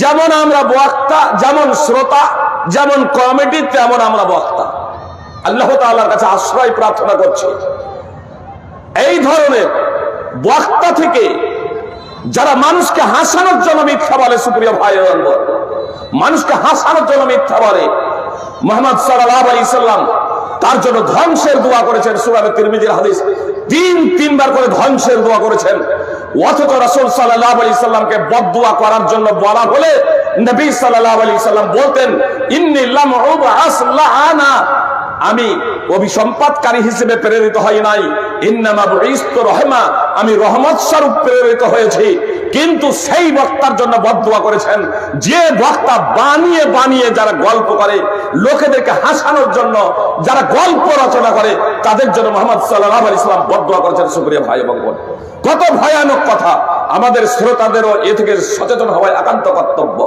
যেমন আমরা বক্তা, যেমন শ্রোতা, যেমন কমিটি, তেমন আমরা বক্তা। আল্লাহ তাআলার কাছে আশ্রয় প্রার্থনা করছি এই ধরনের বক্তা থেকে যারা মানুষকে হাসানোর জন্য মিথ্যা বলে। সুপ্রিয় ভাই, মানুষকে হাসানোর জন্য মিথ্যা বলে। মুহাম্মদ সাল্লাল্লাহু আলাইহি সাল্লাম তার জন্য ধ্বংসের দোয়া করেছেন। সূরা তিরমিজির হাদিস, তিনবার করে ধ্বংসের দোয়া করেছেন। অথচ রাসূল সাল্লাল্লাহু আলাইহি সাল্লামকে বদদুয়া করার জন্য বলা হলে নবী সাল্লাল্লাহু আলাইহি সাল্লাম বলতেন, ইন্নী লাম উবআস লাআনা, আমি অভিসম্পাদকারী হিসেবে প্রেরিত হই নাই, ইন্নামা বুইসতু রাহমা, আমি রহমত স্বরূপ প্রেরিত হয়েছি। কিন্তু সেই বক্তার জন্য বদদুয়া করেছেন যে বক্তা বানিয়ে বানিয়ে যারা গল্প করে, লোকেদেরকে হাসানোর জন্য যারা গল্প রচনা করে, তাদের জন্য মুহাম্মদ সাল্লাল্লাহু আলাইহি সাল্লাম বদদুয়া করেছেন। সুপ্রিয় ভাই এবং বোন, কত ভয়ানক কথা! আমাদের শ্রোতাদেরও এ থেকে সচেতন হওয়া একান্ত কর্তব্য।